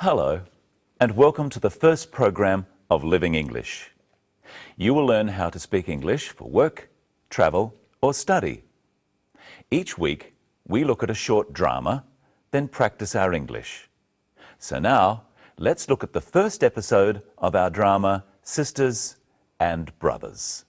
Hello, and welcome to the first program of Living English. You will learn how to speak English for work, travel, or study. Each week, we look at a short drama, then practice our English. So now, let's look at the first episode of our drama, Sisters and Brothers.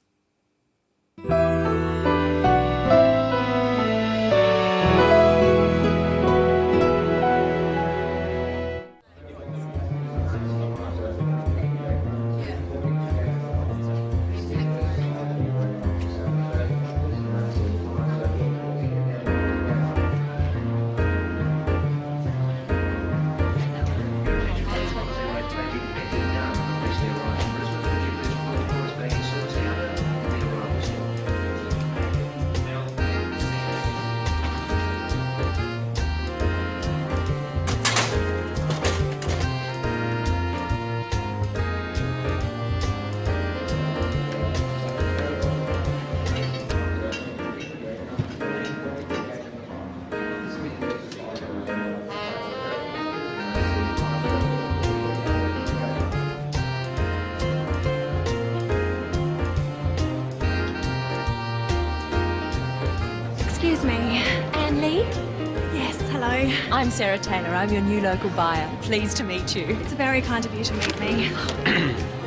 Excuse me, Anne Lee? Yes, hello. I'm Sarah Taylor. I'm your new local buyer. Pleased to meet you. It's very kind of you to meet me.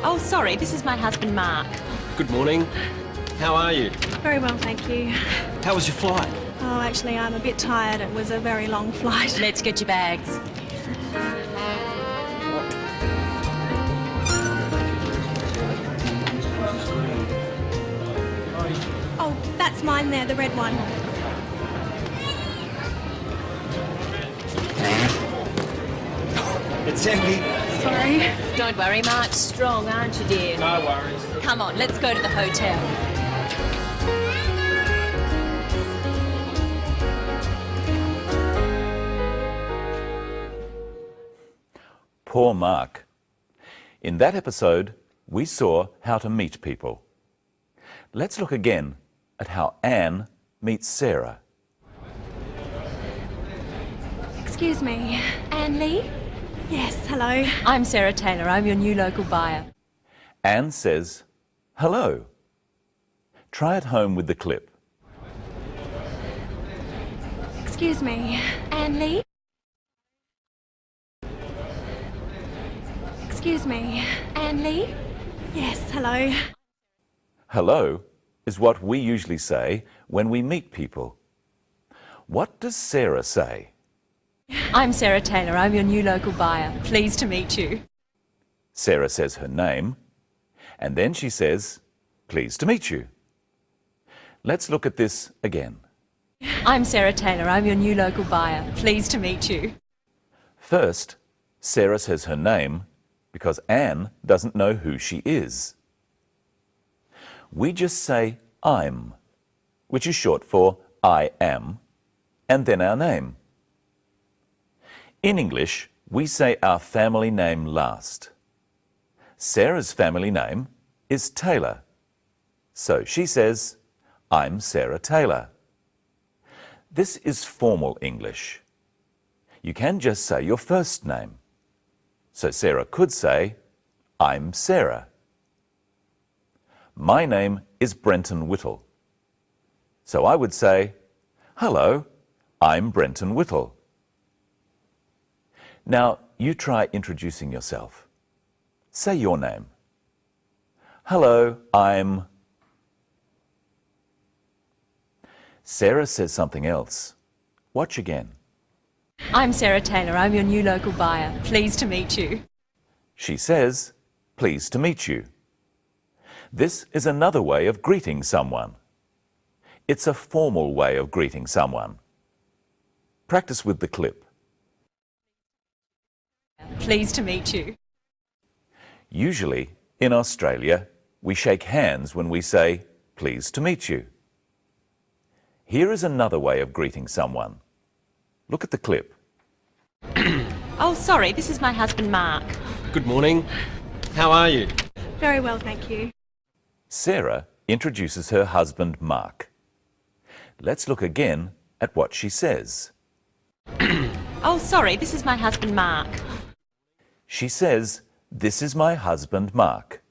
Oh, sorry, this is my husband, Mark. Good morning. How are you? Very well, thank you. How was your flight? Oh, actually, I'm a bit tired. It was a very long flight. Let's get your bags. Oh, that's mine there, the red one. It's empty. Sorry. Don't worry, Mark's strong, aren't you, dear? No worries. Come on, let's go to the hotel. Poor Mark. In that episode, we saw how to meet people. Let's look again at how Anne meets Sarah. Excuse me, Anne Lee? Yes, hello. I'm Sarah Taylor. I'm your new local buyer. Anne says, hello. Try it home with the clip. Excuse me, Anne Lee? Excuse me, Anne Lee? Yes, hello. Hello is what we usually say when we meet people. What does Sarah say? I'm Sarah Taylor. I'm your new local buyer. Pleased to meet you. Sarah says her name, and then she says, pleased to meet you. Let's look at this again. I'm Sarah Taylor. I'm your new local buyer. Pleased to meet you. First, Sarah says her name because Anne doesn't know who she is. We just say I'm, which is short for I am, and then our name. In English, we say our family name last. Sarah's family name is Taylor. So she says, I'm Sarah Taylor. This is formal English. You can just say your first name. So Sarah could say, I'm Sarah. My name is Brenton Whittle. So I would say, hello, I'm Brenton Whittle. Now, you try introducing yourself. Say your name. Hello, I'm... Sarah says something else. Watch again. I'm Sarah Taylor. I'm your new local buyer. Pleased to meet you. She says, pleased to meet you. This is another way of greeting someone. It's a formal way of greeting someone. Practice with the clip. Pleased to meet you. Usually, in Australia, we shake hands when we say, pleased to meet you. Here is another way of greeting someone. Look at the clip. Oh, sorry, this is my husband, Mark. Good morning. How are you? Very well, thank you. Sarah introduces her husband, Mark. Let's look again at what she says. Oh, sorry, this is my husband, Mark. She says, "This is my husband, Mark."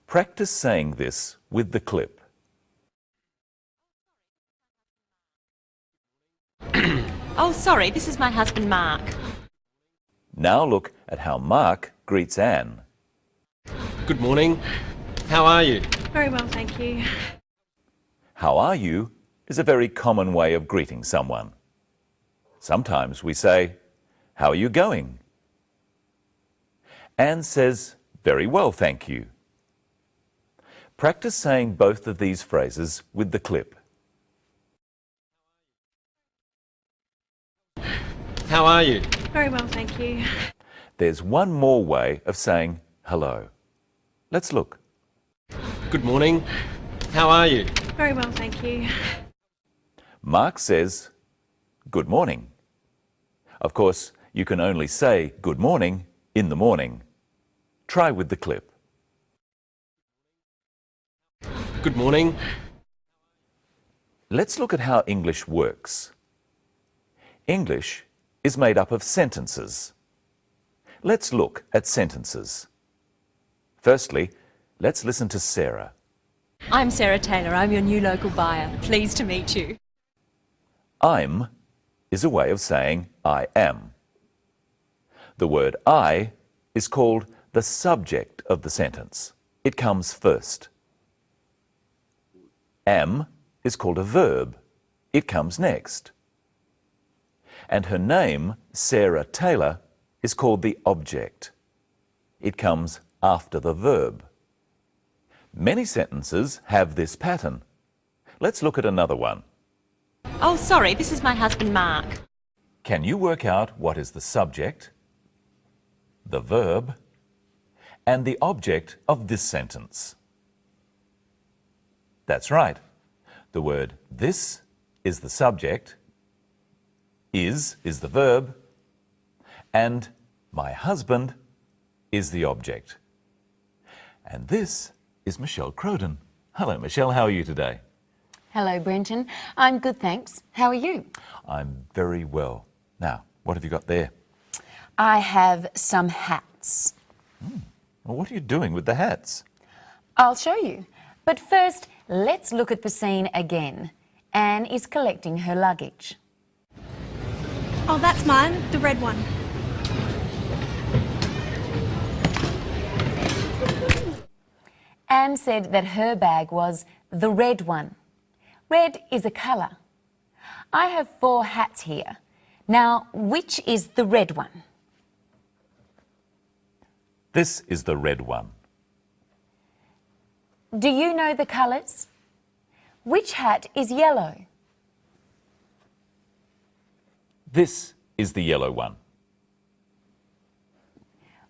Practice saying this with the clip. Oh, sorry, this is my husband, Mark. Now look at how Mark greets Anne. Good morning. How are you? Very well, thank you. How are you is a very common way of greeting someone. Sometimes we say, "How are you going?" Anne says, "Very well, thank you." Practice saying both of these phrases with the clip. How are you? Very well, thank you. There's one more way of saying hello. Let's look. Good morning. How are you? Very well, thank you. Mark says, "Good morning." Of course, you can only say good morning in the morning. Try with the clip. Good morning. Let's look at how English works. English is made up of sentences. Let's look at sentences. Firstly, let's listen to Sarah. I'm Sarah Taylor. I'm your new local buyer. Pleased to meet you. I'm is a way of saying I am. The word I is called the subject of the sentence. It comes first. Am is called a verb. It comes next. And her name, Sarah Taylor, is called the object. It comes after the verb. Many sentences have this pattern. Let's look at another one. Oh, sorry, this is my husband, Mark. Can you work out what is the subject, the verb, and the object of this sentence? That's right. The word this is the subject, is the verb, and my husband is the object. And this is Michelle Crowden. Hello, Michelle. How are you today? Hello, Brenton. I'm good, thanks. How are you? I'm very well. Now, what have you got there? I have some hats. Well, what are you doing with the hats? I'll show you. But first, let's look at the scene again. Anne is collecting her luggage. Oh, that's mine, the red one. Anne said that her bag was the red one. Red is a colour. I have 4 hats here. Now, which is the red one? This is the red one. Do you know the colours? Which hat is yellow? This is the yellow one.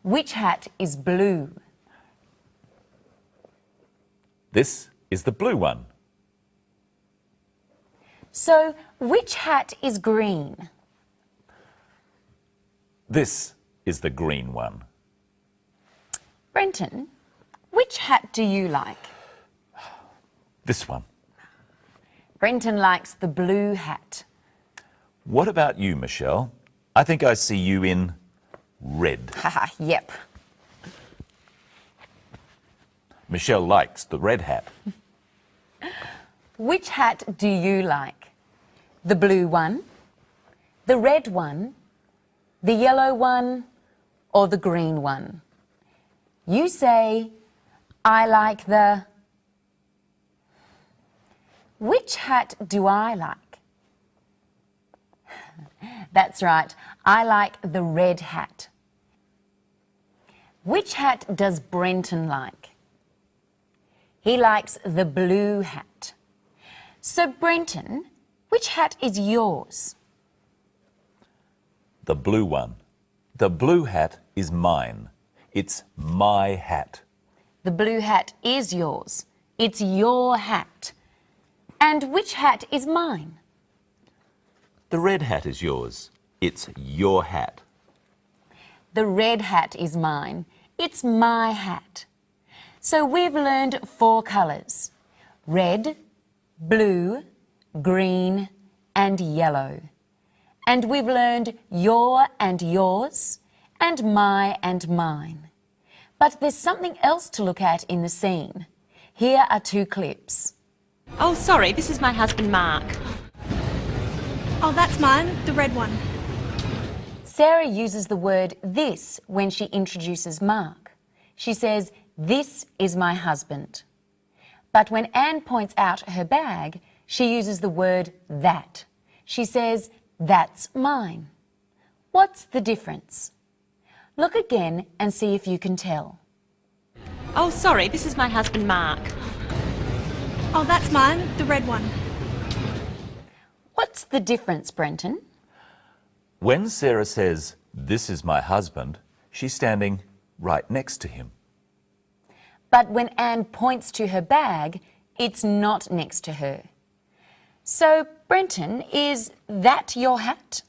Which hat is blue? This is the blue one. So, which hat is green? This is the green one. Brenton, which hat do you like? This one. Brenton likes the blue hat. What about you, Michelle? I think I see you in red. Haha, yep. Michelle likes the red hat. Which hat do you like? The blue one, the red one, the yellow one, or the green one? You say, I like the... Which hat do I like? That's right, I like the red hat. Which hat does Brenton like? He likes the blue hat. So, Brenton, which hat is yours? The blue one. The blue hat is mine. It's my hat. The blue hat is yours. It's your hat. And which hat is mine? The red hat is yours. It's your hat. The red hat is mine. It's my hat. So we've learned 4 colours: red, blue, green and yellow. And we've learned your and yours and my and mine. But there's something else to look at in the scene. Here are 2 clips. Oh, sorry, this is my husband, Mark. Oh, that's mine, the red one. Sarah uses the word this when she introduces Mark. She says, "This is my husband." But when Anne points out her bag, she uses the word that. She says, "That's mine." What's the difference? Look again and see if you can tell. Oh, sorry, this is my husband, Mark. Oh, that's mine, the red one. What's the difference, Brenton? When Sarah says, "This is my husband," she's standing right next to him. But when Anne points to her bag, it's not next to her. So, Brenton, is that your hat?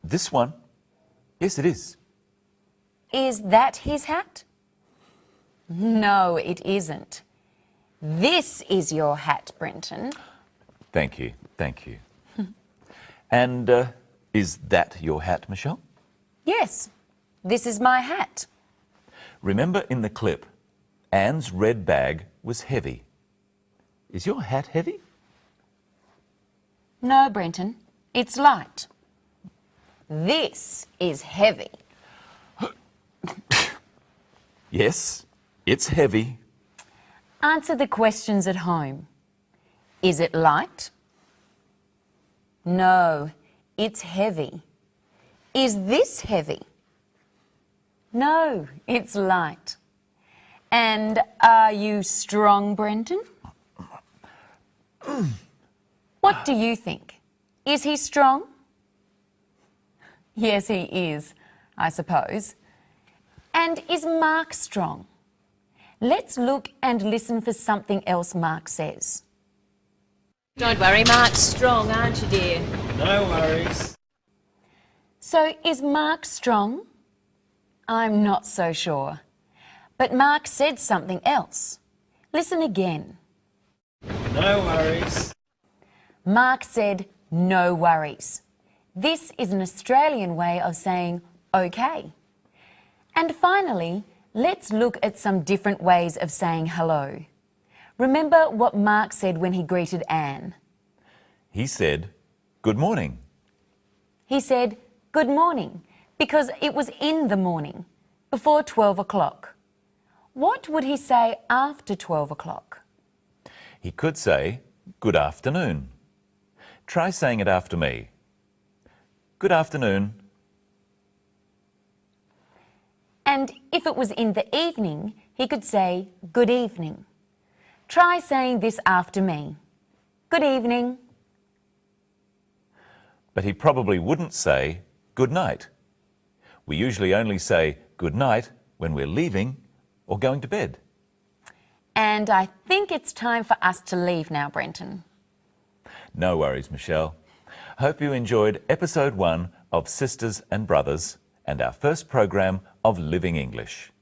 This one? Yes, it is. Is that his hat? No, it isn't. This is your hat, Brenton. Thank you, thank you. And is that your hat, Michelle? Yes, this is my hat. Remember in the clip, Anne's red bag was heavy. Is your hat heavy? No, Brenton, it's light. This is heavy. Yes, it's heavy. Answer the questions at home. Is it light? No, it's heavy. Is this heavy? No, it's light. And are you strong, Brenton? What do you think? Is he strong? Yes, he is, I suppose. And is Mark strong? Let's look and listen for something else Mark says. Don't worry, Mark's strong, aren't you, dear? No worries. So, is Mark strong? I'm not so sure. But Mark said something else. Listen again. No worries. Mark said, "No worries." This is an Australian way of saying okay. And finally, let's look at some different ways of saying hello. Remember what Mark said when he greeted Anne. He said, "Good morning." He said, "Good morning," because it was in the morning, before 12 o'clock. What would he say after 12 o'clock? He could say, "Good afternoon." Try saying it after me. Good afternoon. And if it was in the evening, he could say, "Good evening." Try saying this after me. Good evening. But he probably wouldn't say, "Good night." We usually only say good night when we're leaving or going to bed. And I think it's time for us to leave now, Brenton. No worries, Michelle. Hope you enjoyed episode 1 of Sisters and Brothers and our first program of Living English.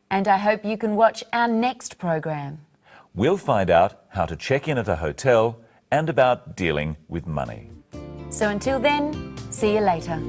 And I hope you can watch our next program. We'll find out how to check in at a hotel and about dealing with money. So until then, see you later.